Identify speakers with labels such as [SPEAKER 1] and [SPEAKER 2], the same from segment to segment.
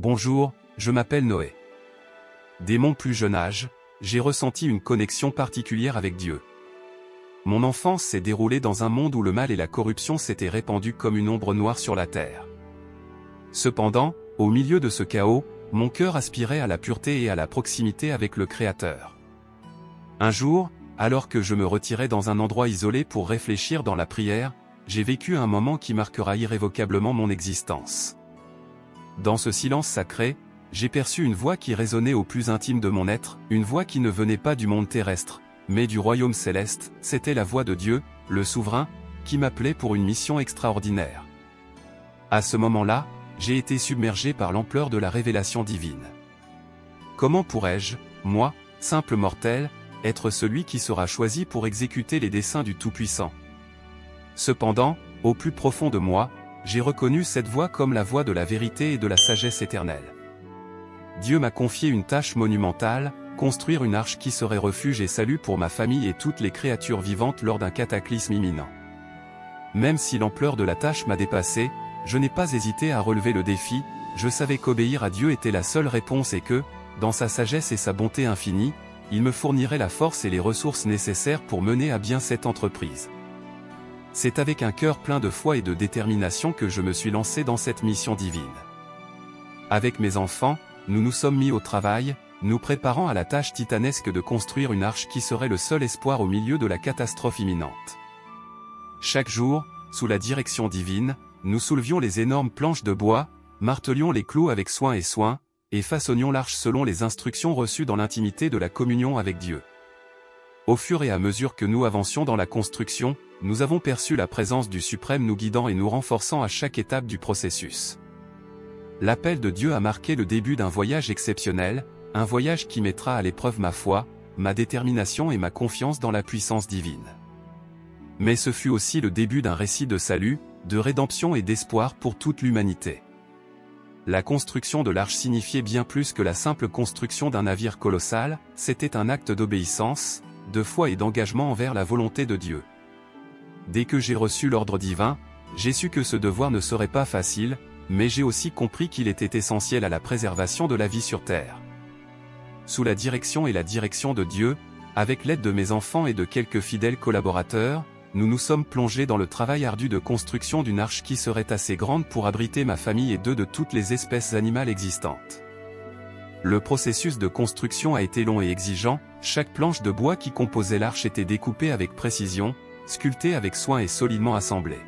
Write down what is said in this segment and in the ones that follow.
[SPEAKER 1] Bonjour, je m'appelle Noé. Dès mon plus jeune âge, j'ai ressenti une connexion particulière avec Dieu. Mon enfance s'est déroulée dans un monde où le mal et la corruption s'étaient répandus comme une ombre noire sur la terre. Cependant, au milieu de ce chaos, mon cœur aspirait à la pureté et à la proximité avec le Créateur. Un jour, alors que je me retirais dans un endroit isolé pour réfléchir dans la prière, j'ai vécu un moment qui marquera irrévocablement mon existence. Dans ce silence sacré, j'ai perçu une voix qui résonnait au plus intime de mon être, une voix qui ne venait pas du monde terrestre, mais du royaume céleste. C'était la voix de Dieu, le souverain, qui m'appelait pour une mission extraordinaire. À ce moment-là, j'ai été submergé par l'ampleur de la révélation divine. Comment pourrais-je, moi, simple mortel, être celui qui sera choisi pour exécuter les desseins du Tout-Puissant? Cependant, au plus profond de moi, j'ai reconnu cette voix comme la voix de la vérité et de la sagesse éternelle. Dieu m'a confié une tâche monumentale, construire une arche qui serait refuge et salut pour ma famille et toutes les créatures vivantes lors d'un cataclysme imminent. Même si l'ampleur de la tâche m'a dépassé, je n'ai pas hésité à relever le défi. Je savais qu'obéir à Dieu était la seule réponse et que, dans sa sagesse et sa bonté infinie, il me fournirait la force et les ressources nécessaires pour mener à bien cette entreprise. C'est avec un cœur plein de foi et de détermination que je me suis lancé dans cette mission divine. Avec mes enfants, nous nous sommes mis au travail, nous préparant à la tâche titanesque de construire une arche qui serait le seul espoir au milieu de la catastrophe imminente. Chaque jour, sous la direction divine, nous soulevions les énormes planches de bois, martelions les clous avec soin, et façonnions l'arche selon les instructions reçues dans l'intimité de la communion avec Dieu. Au fur et à mesure que nous avancions dans la construction, nous avons perçu la présence du Suprême nous guidant et nous renforçant à chaque étape du processus. L'appel de Dieu a marqué le début d'un voyage exceptionnel, un voyage qui mettra à l'épreuve ma foi, ma détermination et ma confiance dans la puissance divine. Mais ce fut aussi le début d'un récit de salut, de rédemption et d'espoir pour toute l'humanité. La construction de l'arche signifiait bien plus que la simple construction d'un navire colossal, c'était un acte d'obéissance, de foi et d'engagement envers la volonté de Dieu. Dès que j'ai reçu l'ordre divin, j'ai su que ce devoir ne serait pas facile, mais j'ai aussi compris qu'il était essentiel à la préservation de la vie sur Terre. Sous la direction et la direction de Dieu, avec l'aide de mes enfants et de quelques fidèles collaborateurs, nous nous sommes plongés dans le travail ardu de construction d'une arche qui serait assez grande pour abriter ma famille et de toutes les espèces animales existantes. Le processus de construction a été long et exigeant, chaque planche de bois qui composait l'arche était découpée avec précision, sculptée avec soin et solidement assemblée.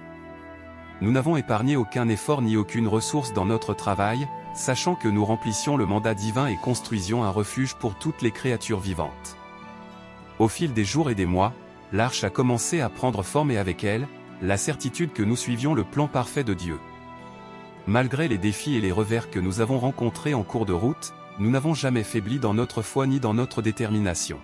[SPEAKER 1] Nous n'avons épargné aucun effort ni aucune ressource dans notre travail, sachant que nous remplissions le mandat divin et construisions un refuge pour toutes les créatures vivantes. Au fil des jours et des mois, l'arche a commencé à prendre forme et avec elle, la certitude que nous suivions le plan parfait de Dieu. Malgré les défis et les revers que nous avons rencontrés en cours de route, nous n'avons jamais faibli dans notre foi ni dans notre détermination.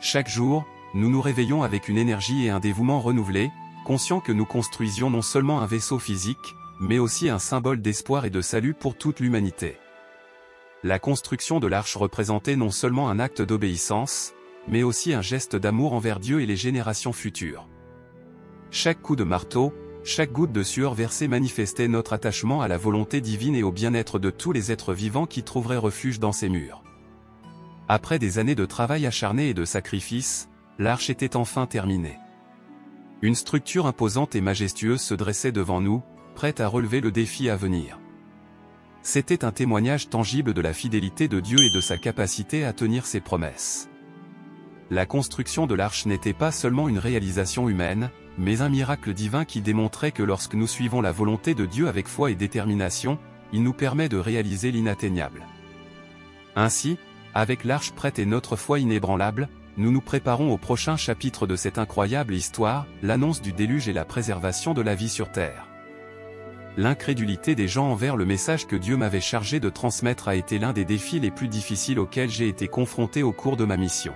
[SPEAKER 1] Chaque jour, nous nous réveillons avec une énergie et un dévouement renouvelés, conscients que nous construisions non seulement un vaisseau physique, mais aussi un symbole d'espoir et de salut pour toute l'humanité. La construction de l'arche représentait non seulement un acte d'obéissance, mais aussi un geste d'amour envers Dieu et les générations futures. Chaque coup de marteau, chaque goutte de sueur versée manifestait notre attachement à la volonté divine et au bien-être de tous les êtres vivants qui trouveraient refuge dans ces murs. Après des années de travail acharné et de sacrifices, l'arche était enfin terminée. Une structure imposante et majestueuse se dressait devant nous, prête à relever le défi à venir. C'était un témoignage tangible de la fidélité de Dieu et de sa capacité à tenir ses promesses. La construction de l'arche n'était pas seulement une réalisation humaine, mais un miracle divin qui démontrait que lorsque nous suivons la volonté de Dieu avec foi et détermination, il nous permet de réaliser l'inatteignable. Ainsi, avec l'arche prête et notre foi inébranlable, nous nous préparons au prochain chapitre de cette incroyable histoire, l'annonce du déluge et la préservation de la vie sur Terre. L'incrédulité des gens envers le message que Dieu m'avait chargé de transmettre a été l'un des défis les plus difficiles auxquels j'ai été confronté au cours de ma mission.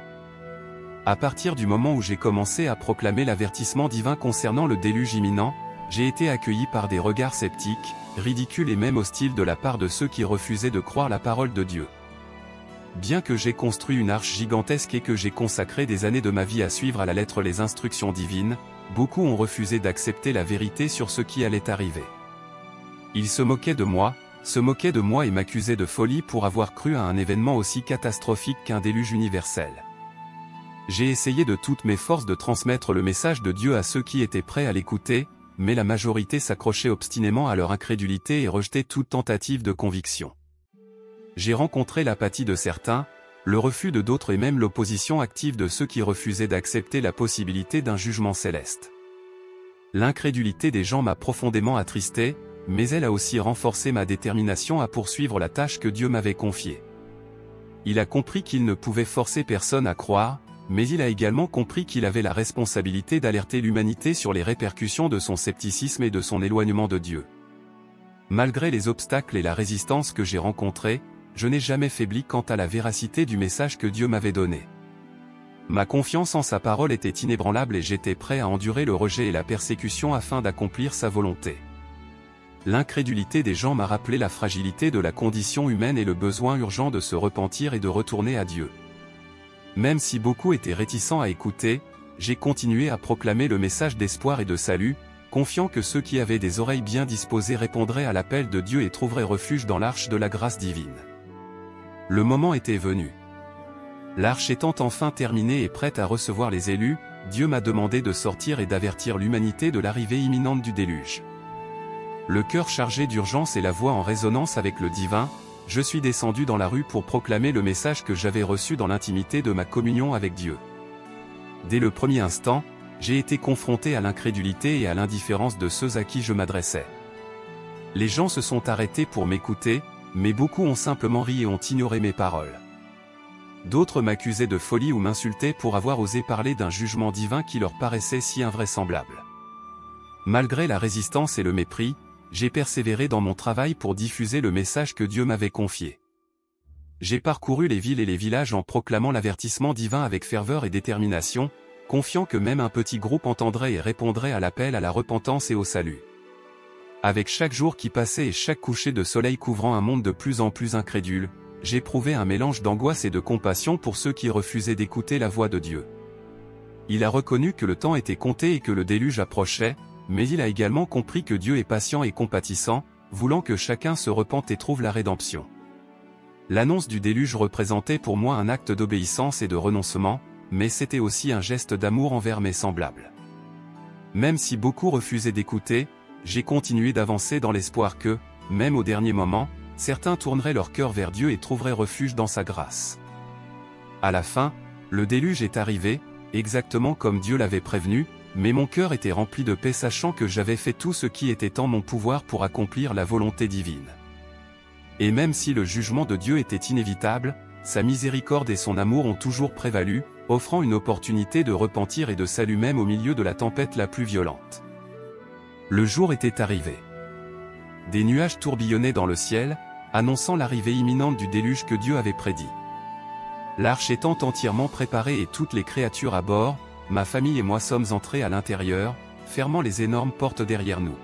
[SPEAKER 1] À partir du moment où j'ai commencé à proclamer l'avertissement divin concernant le déluge imminent, j'ai été accueilli par des regards sceptiques, ridicules et même hostiles de la part de ceux qui refusaient de croire la parole de Dieu. Bien que j'ai construit une arche gigantesque et que j'ai consacré des années de ma vie à suivre à la lettre les instructions divines, beaucoup ont refusé d'accepter la vérité sur ce qui allait arriver. Ils se moquaient de moi, se moquaient de moi et m'accusaient de folie pour avoir cru à un événement aussi catastrophique qu'un déluge universel. J'ai essayé de toutes mes forces de transmettre le message de Dieu à ceux qui étaient prêts à l'écouter, mais la majorité s'accrochait obstinément à leur incrédulité et rejetait toute tentative de conviction. J'ai rencontré l'apathie de certains, le refus de d'autres et même l'opposition active de ceux qui refusaient d'accepter la possibilité d'un jugement céleste. L'incrédulité des gens m'a profondément attristé, mais elle a aussi renforcé ma détermination à poursuivre la tâche que Dieu m'avait confiée. Il a compris qu'il ne pouvait forcer personne à croire, mais il a également compris qu'il avait la responsabilité d'alerter l'humanité sur les répercussions de son scepticisme et de son éloignement de Dieu. Malgré les obstacles et la résistance que j'ai rencontrés, je n'ai jamais faibli quant à la véracité du message que Dieu m'avait donné. Ma confiance en sa parole était inébranlable et j'étais prêt à endurer le rejet et la persécution afin d'accomplir sa volonté. L'incrédulité des gens m'a rappelé la fragilité de la condition humaine et le besoin urgent de se repentir et de retourner à Dieu. Même si beaucoup étaient réticents à écouter, j'ai continué à proclamer le message d'espoir et de salut, confiant que ceux qui avaient des oreilles bien disposées répondraient à l'appel de Dieu et trouveraient refuge dans l'arche de la grâce divine. Le moment était venu. L'arche étant enfin terminée et prête à recevoir les élus, Dieu m'a demandé de sortir et d'avertir l'humanité de l'arrivée imminente du déluge. Le cœur chargé d'urgence et la voix en résonance avec le divin, je suis descendu dans la rue pour proclamer le message que j'avais reçu dans l'intimité de ma communion avec Dieu. Dès le premier instant, j'ai été confronté à l'incrédulité et à l'indifférence de ceux à qui je m'adressais. Les gens se sont arrêtés pour m'écouter, mais beaucoup ont simplement ri et ont ignoré mes paroles. D'autres m'accusaient de folie ou m'insultaient pour avoir osé parler d'un jugement divin qui leur paraissait si invraisemblable. Malgré la résistance et le mépris, j'ai persévéré dans mon travail pour diffuser le message que Dieu m'avait confié. J'ai parcouru les villes et les villages en proclamant l'avertissement divin avec ferveur et détermination, confiant que même un petit groupe entendrait et répondrait à l'appel à la repentance et au salut. Avec chaque jour qui passait et chaque coucher de soleil couvrant un monde de plus en plus incrédule, j'éprouvais un mélange d'angoisse et de compassion pour ceux qui refusaient d'écouter la voix de Dieu. Il a reconnu que le temps était compté et que le déluge approchait, mais il a également compris que Dieu est patient et compatissant, voulant que chacun se repente et trouve la rédemption. L'annonce du déluge représentait pour moi un acte d'obéissance et de renoncement, mais c'était aussi un geste d'amour envers mes semblables. Même si beaucoup refusaient d'écouter, j'ai continué d'avancer dans l'espoir que, même au dernier moment, certains tourneraient leur cœur vers Dieu et trouveraient refuge dans sa grâce. À la fin, le déluge est arrivé, exactement comme Dieu l'avait prévenu, mais mon cœur était rempli de paix sachant que j'avais fait tout ce qui était en mon pouvoir pour accomplir la volonté divine. Et même si le jugement de Dieu était inévitable, sa miséricorde et son amour ont toujours prévalu, offrant une opportunité de repentir et de salut même au milieu de la tempête la plus violente. Le jour était arrivé. Des nuages tourbillonnaient dans le ciel, annonçant l'arrivée imminente du déluge que Dieu avait prédit. L'arche étant entièrement préparée et toutes les créatures à bord, ma famille et moi sommes entrés à l'intérieur, fermant les énormes portes derrière nous.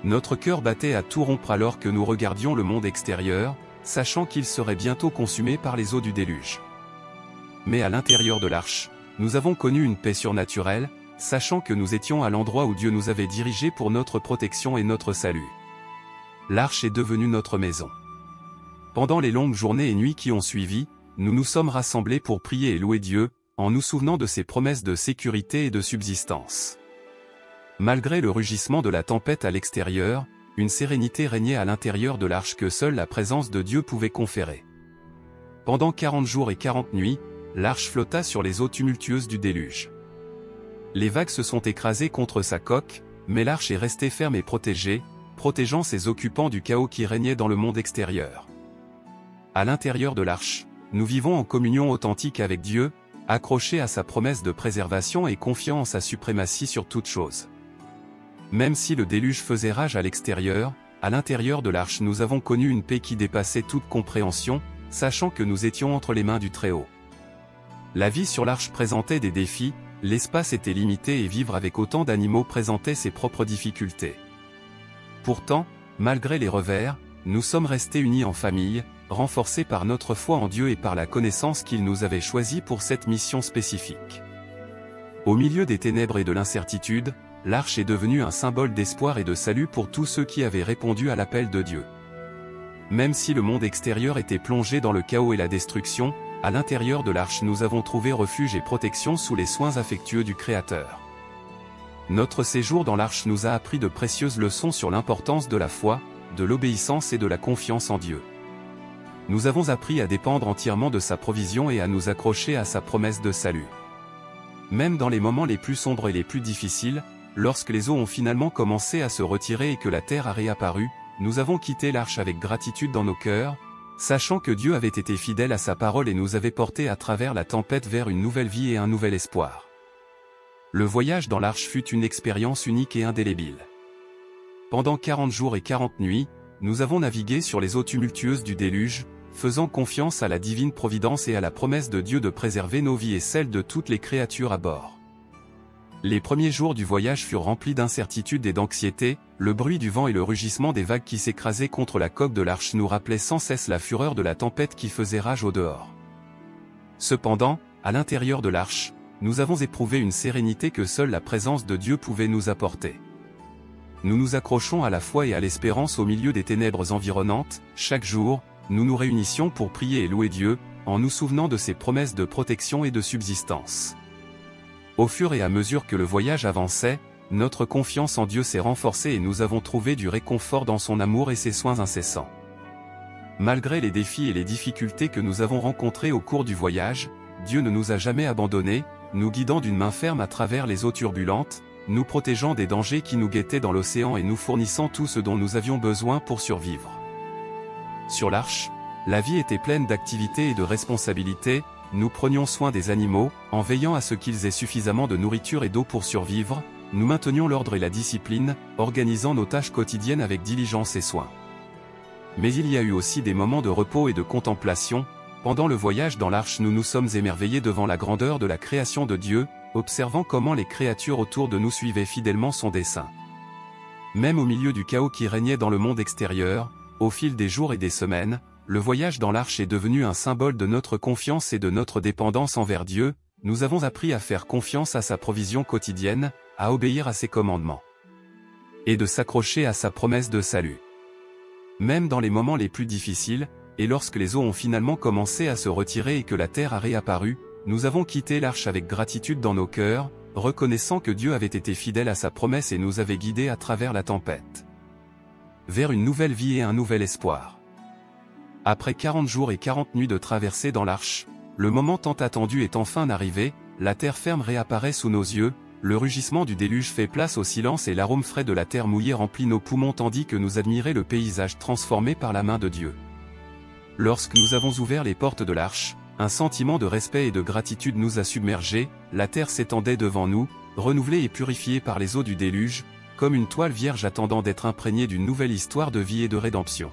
[SPEAKER 1] Notre cœur battait à tout rompre alors que nous regardions le monde extérieur, sachant qu'il serait bientôt consumé par les eaux du déluge. Mais à l'intérieur de l'arche, nous avons connu une paix surnaturelle, sachant que nous étions à l'endroit où Dieu nous avait dirigés pour notre protection et notre salut. L'arche est devenue notre maison. Pendant les longues journées et nuits qui ont suivi, nous nous sommes rassemblés pour prier et louer Dieu, en nous souvenant de ses promesses de sécurité et de subsistance. Malgré le rugissement de la tempête à l'extérieur, une sérénité régnait à l'intérieur de l'arche que seule la présence de Dieu pouvait conférer. Pendant 40 jours et 40 nuits, l'arche flotta sur les eaux tumultueuses du déluge. Les vagues se sont écrasées contre sa coque, mais l'arche est restée ferme et protégée, protégeant ses occupants du chaos qui régnait dans le monde extérieur. À l'intérieur de l'arche, nous vivons en communion authentique avec Dieu, accrochés à sa promesse de préservation et confiant en sa suprématie sur toute chose. Même si le déluge faisait rage à l'extérieur, à l'intérieur de l'arche nous avons connu une paix qui dépassait toute compréhension, sachant que nous étions entre les mains du Très-Haut. La vie sur l'arche présentait des défis, l'espace était limité et vivre avec autant d'animaux présentait ses propres difficultés. Pourtant, malgré les revers, nous sommes restés unis en famille, renforcés par notre foi en Dieu et par la connaissance qu'il nous avait choisie pour cette mission spécifique. Au milieu des ténèbres et de l'incertitude, l'arche est devenue un symbole d'espoir et de salut pour tous ceux qui avaient répondu à l'appel de Dieu. Même si le monde extérieur était plongé dans le chaos et la destruction, à l'intérieur de l'arche nous avons trouvé refuge et protection sous les soins affectueux du Créateur. Notre séjour dans l'arche nous a appris de précieuses leçons sur l'importance de la foi, de l'obéissance et de la confiance en Dieu. Nous avons appris à dépendre entièrement de sa provision et à nous accrocher à sa promesse de salut. Même dans les moments les plus sombres et les plus difficiles, lorsque les eaux ont finalement commencé à se retirer et que la terre a réapparu, nous avons quitté l'arche avec gratitude dans nos cœurs, sachant que Dieu avait été fidèle à sa parole et nous avait portés à travers la tempête vers une nouvelle vie et un nouvel espoir. Le voyage dans l'arche fut une expérience unique et indélébile. Pendant 40 jours et 40 nuits, nous avons navigué sur les eaux tumultueuses du déluge, faisant confiance à la divine providence et à la promesse de Dieu de préserver nos vies et celles de toutes les créatures à bord. Les premiers jours du voyage furent remplis d'incertitude et d'anxiété, le bruit du vent et le rugissement des vagues qui s'écrasaient contre la coque de l'arche nous rappelaient sans cesse la fureur de la tempête qui faisait rage au dehors. Cependant, à l'intérieur de l'arche, nous avons éprouvé une sérénité que seule la présence de Dieu pouvait nous apporter. Nous nous accrochons à la foi et à l'espérance au milieu des ténèbres environnantes. Chaque jour, nous nous réunissions pour prier et louer Dieu, en nous souvenant de ses promesses de protection et de subsistance. Au fur et à mesure que le voyage avançait, notre confiance en Dieu s'est renforcée et nous avons trouvé du réconfort dans son amour et ses soins incessants. Malgré les défis et les difficultés que nous avons rencontrés au cours du voyage, Dieu ne nous a jamais abandonnés, nous guidant d'une main ferme à travers les eaux turbulentes, nous protégeant des dangers qui nous guettaient dans l'océan et nous fournissant tout ce dont nous avions besoin pour survivre. Sur l'arche, la vie était pleine d'activités et de responsabilités. Nous prenions soin des animaux, en veillant à ce qu'ils aient suffisamment de nourriture et d'eau pour survivre, nous maintenions l'ordre et la discipline, organisant nos tâches quotidiennes avec diligence et soin. Mais il y a eu aussi des moments de repos et de contemplation. Pendant le voyage dans l'arche nous nous sommes émerveillés devant la grandeur de la création de Dieu, observant comment les créatures autour de nous suivaient fidèlement son dessein. Même au milieu du chaos qui régnait dans le monde extérieur, au fil des jours et des semaines, le voyage dans l'arche est devenu un symbole de notre confiance et de notre dépendance envers Dieu. Nous avons appris à faire confiance à sa provision quotidienne, à obéir à ses commandements, et de s'accrocher à sa promesse de salut. Même dans les moments les plus difficiles, et lorsque les eaux ont finalement commencé à se retirer et que la terre a réapparu, nous avons quitté l'arche avec gratitude dans nos cœurs, reconnaissant que Dieu avait été fidèle à sa promesse et nous avait guidés à travers la tempête, vers une nouvelle vie et un nouvel espoir. Après 40 jours et 40 nuits de traversée dans l'arche, le moment tant attendu est enfin arrivé, la terre ferme réapparaît sous nos yeux, le rugissement du déluge fait place au silence et l'arôme frais de la terre mouillée remplit nos poumons tandis que nous admirait le paysage transformé par la main de Dieu. Lorsque nous avons ouvert les portes de l'arche, un sentiment de respect et de gratitude nous a submergés, la terre s'étendait devant nous, renouvelée et purifiée par les eaux du déluge, comme une toile vierge attendant d'être imprégnée d'une nouvelle histoire de vie et de rédemption.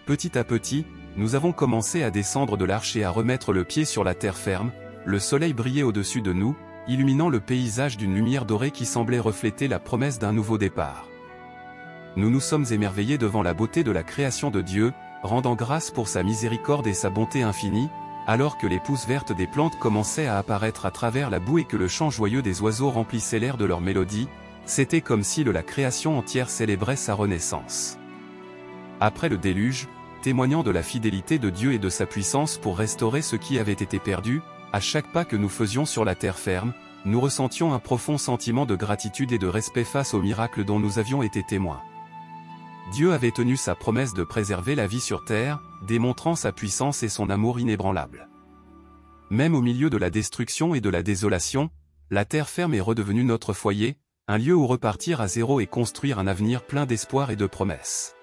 [SPEAKER 1] Petit à petit, nous avons commencé à descendre de l'arche et à remettre le pied sur la terre ferme. Le soleil brillait au-dessus de nous, illuminant le paysage d'une lumière dorée qui semblait refléter la promesse d'un nouveau départ. Nous nous sommes émerveillés devant la beauté de la création de Dieu, rendant grâce pour sa miséricorde et sa bonté infinie, alors que les pousses vertes des plantes commençaient à apparaître à travers la boue et que le chant joyeux des oiseaux remplissait l'air de leur mélodie. C'était comme si la création entière célébrait sa renaissance. Après le déluge, témoignant de la fidélité de Dieu et de sa puissance pour restaurer ce qui avait été perdu, à chaque pas que nous faisions sur la terre ferme, nous ressentions un profond sentiment de gratitude et de respect face au miracle dont nous avions été témoins. Dieu avait tenu sa promesse de préserver la vie sur terre, démontrant sa puissance et son amour inébranlable. Même au milieu de la destruction et de la désolation, la terre ferme est redevenue notre foyer, un lieu où repartir à zéro et construire un avenir plein d'espoir et de promesses.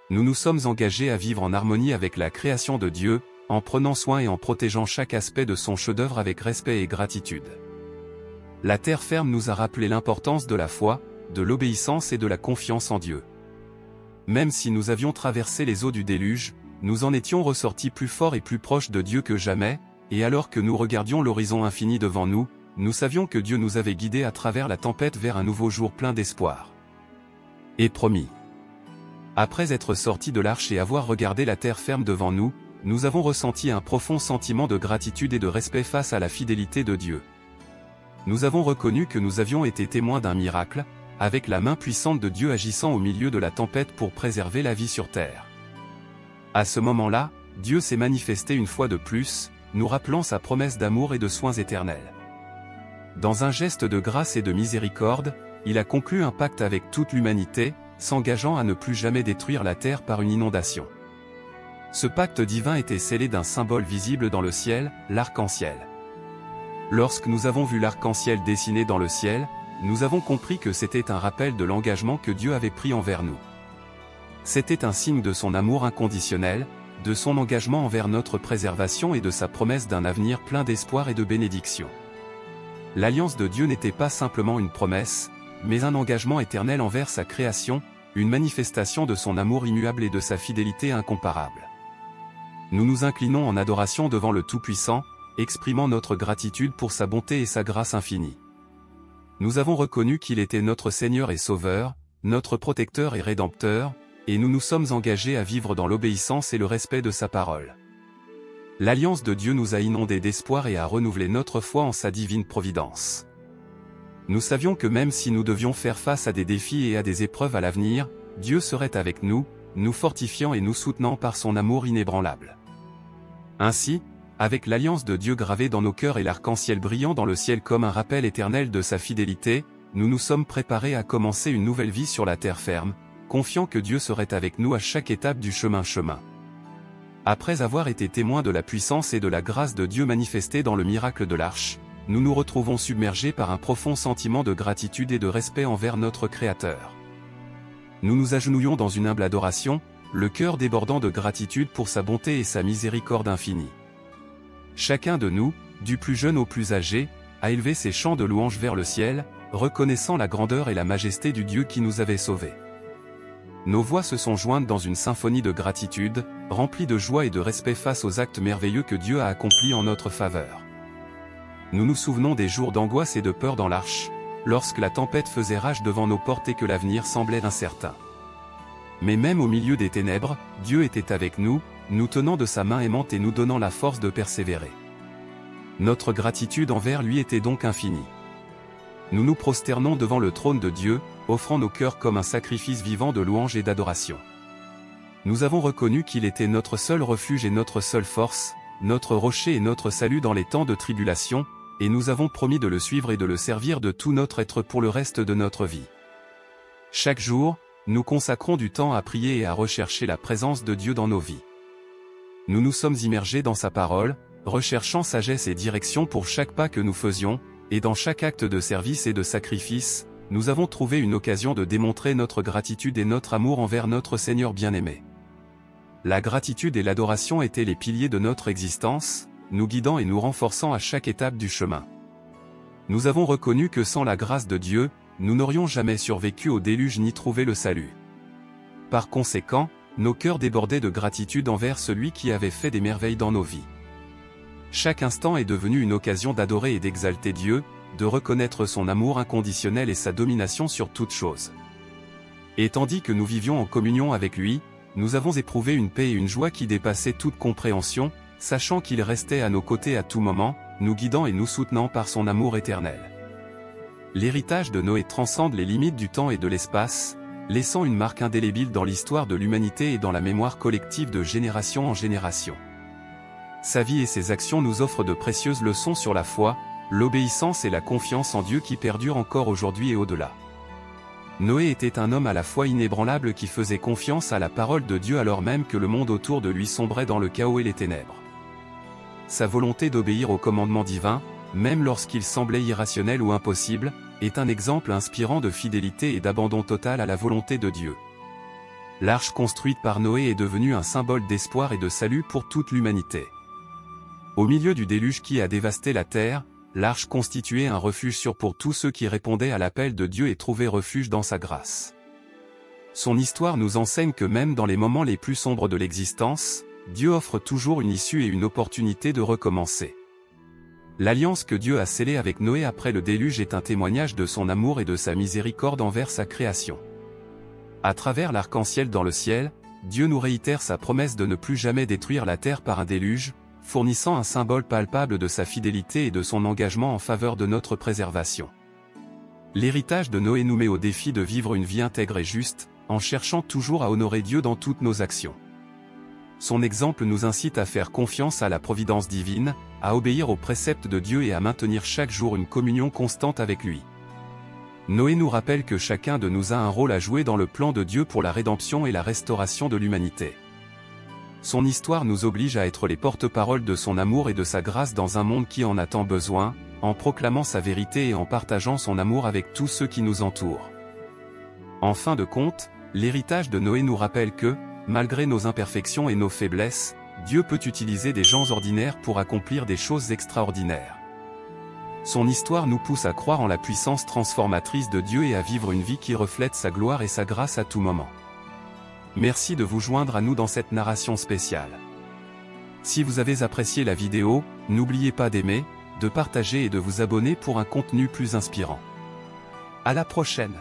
[SPEAKER 1] Nous nous sommes engagés à vivre en harmonie avec la création de Dieu, en prenant soin et en protégeant chaque aspect de son chef-d'œuvre avec respect et gratitude. La terre ferme nous a rappelé l'importance de la foi, de l'obéissance et de la confiance en Dieu. Même si nous avions traversé les eaux du déluge, nous en étions ressortis plus forts et plus proches de Dieu que jamais, et alors que nous regardions l'horizon infini devant nous, nous savions que Dieu nous avait guidés à travers la tempête vers un nouveau jour plein d'espoir. Et promis. Après être sortis de l'arche et avoir regardé la terre ferme devant nous, nous avons ressenti un profond sentiment de gratitude et de respect face à la fidélité de Dieu. Nous avons reconnu que nous avions été témoins d'un miracle, avec la main puissante de Dieu agissant au milieu de la tempête pour préserver la vie sur terre. À ce moment-là, Dieu s'est manifesté une fois de plus, nous rappelant sa promesse d'amour et de soins éternels. Dans un geste de grâce et de miséricorde, il a conclu un pacte avec toute l'humanité, s'engageant à ne plus jamais détruire la terre par une inondation. Ce pacte divin était scellé d'un symbole visible dans le ciel, l'arc-en-ciel. Lorsque nous avons vu l'arc-en-ciel dessiné dans le ciel, nous avons compris que c'était un rappel de l'engagement que Dieu avait pris envers nous. C'était un signe de son amour inconditionnel, de son engagement envers notre préservation et de sa promesse d'un avenir plein d'espoir et de bénédiction. L'alliance de Dieu n'était pas simplement une promesse, mais un engagement éternel envers sa création, une manifestation de son amour immuable et de sa fidélité incomparable. Nous nous inclinons en adoration devant le Tout-Puissant, exprimant notre gratitude pour sa bonté et sa grâce infinie. Nous avons reconnu qu'il était notre Seigneur et Sauveur, notre protecteur et rédempteur, et nous nous sommes engagés à vivre dans l'obéissance et le respect de sa parole. L'alliance de Dieu nous a inondés d'espoir et a renouvelé notre foi en sa divine providence. Nous savions que même si nous devions faire face à des défis et à des épreuves à l'avenir, Dieu serait avec nous, nous fortifiant et nous soutenant par son amour inébranlable. Ainsi, avec l'alliance de Dieu gravée dans nos cœurs et l'arc-en-ciel brillant dans le ciel comme un rappel éternel de sa fidélité, nous nous sommes préparés à commencer une nouvelle vie sur la terre ferme, confiant que Dieu serait avec nous à chaque étape du chemin. Après avoir été témoins de la puissance et de la grâce de Dieu manifestée dans le miracle de l'arche, nous nous retrouvons submergés par un profond sentiment de gratitude et de respect envers notre Créateur. Nous nous agenouillons dans une humble adoration, le cœur débordant de gratitude pour sa bonté et sa miséricorde infinie. Chacun de nous, du plus jeune au plus âgé, a élevé ses chants de louange vers le ciel, reconnaissant la grandeur et la majesté du Dieu qui nous avait sauvés. Nos voix se sont jointes dans une symphonie de gratitude, remplie de joie et de respect face aux actes merveilleux que Dieu a accomplis en notre faveur. Nous nous souvenons des jours d'angoisse et de peur dans l'arche, lorsque la tempête faisait rage devant nos portes et que l'avenir semblait incertain. Mais même au milieu des ténèbres, Dieu était avec nous, nous tenant de sa main aimante et nous donnant la force de persévérer. Notre gratitude envers lui était donc infinie. Nous nous prosternons devant le trône de Dieu, offrant nos cœurs comme un sacrifice vivant de louange et d'adoration. Nous avons reconnu qu'il était notre seul refuge et notre seule force, notre rocher et notre salut dans les temps de tribulation, et nous avons promis de le suivre et de le servir de tout notre être pour le reste de notre vie. Chaque jour, nous consacrons du temps à prier et à rechercher la présence de Dieu dans nos vies. Nous nous sommes immergés dans sa parole, recherchant sagesse et direction pour chaque pas que nous faisions, et dans chaque acte de service et de sacrifice, nous avons trouvé une occasion de démontrer notre gratitude et notre amour envers notre Seigneur bien-aimé. La gratitude et l'adoration étaient les piliers de notre existence, nous guidant et nous renforçant à chaque étape du chemin. Nous avons reconnu que sans la grâce de Dieu, nous n'aurions jamais survécu au déluge ni trouvé le salut. Par conséquent, nos cœurs débordaient de gratitude envers celui qui avait fait des merveilles dans nos vies. Chaque instant est devenu une occasion d'adorer et d'exalter Dieu, de reconnaître son amour inconditionnel et sa domination sur toute chose. Et tandis que nous vivions en communion avec lui, nous avons éprouvé une paix et une joie qui dépassaient toute compréhension, sachant qu'il restait à nos côtés à tout moment, nous guidant et nous soutenant par son amour éternel. L'héritage de Noé transcende les limites du temps et de l'espace, laissant une marque indélébile dans l'histoire de l'humanité et dans la mémoire collective de génération en génération. Sa vie et ses actions nous offrent de précieuses leçons sur la foi, l'obéissance et la confiance en Dieu qui perdurent encore aujourd'hui et au-delà. Noé était un homme à la foi inébranlable qui faisait confiance à la parole de Dieu alors même que le monde autour de lui sombrait dans le chaos et les ténèbres. Sa volonté d'obéir aux commandements divins, même lorsqu'il semblait irrationnel ou impossible, est un exemple inspirant de fidélité et d'abandon total à la volonté de Dieu. L'arche construite par Noé est devenue un symbole d'espoir et de salut pour toute l'humanité. Au milieu du déluge qui a dévasté la terre, l'arche constituait un refuge sûr pour tous ceux qui répondaient à l'appel de Dieu et trouvaient refuge dans sa grâce. Son histoire nous enseigne que même dans les moments les plus sombres de l'existence, Dieu offre toujours une issue et une opportunité de recommencer. L'alliance que Dieu a scellée avec Noé après le déluge est un témoignage de son amour et de sa miséricorde envers sa création. À travers l'arc-en-ciel dans le ciel, Dieu nous réitère sa promesse de ne plus jamais détruire la terre par un déluge, fournissant un symbole palpable de sa fidélité et de son engagement en faveur de notre préservation. L'héritage de Noé nous met au défi de vivre une vie intègre et juste, en cherchant toujours à honorer Dieu dans toutes nos actions. Son exemple nous incite à faire confiance à la providence divine, à obéir aux préceptes de Dieu et à maintenir chaque jour une communion constante avec lui. Noé nous rappelle que chacun de nous a un rôle à jouer dans le plan de Dieu pour la rédemption et la restauration de l'humanité. Son histoire nous oblige à être les porte-paroles de son amour et de sa grâce dans un monde qui en a tant besoin, en proclamant sa vérité et en partageant son amour avec tous ceux qui nous entourent. En fin de compte, l'héritage de Noé nous rappelle que, malgré nos imperfections et nos faiblesses, Dieu peut utiliser des gens ordinaires pour accomplir des choses extraordinaires. Son histoire nous pousse à croire en la puissance transformatrice de Dieu et à vivre une vie qui reflète sa gloire et sa grâce à tout moment. Merci de vous joindre à nous dans cette narration spéciale. Si vous avez apprécié la vidéo, n'oubliez pas d'aimer, de partager et de vous abonner pour un contenu plus inspirant. À la prochaine!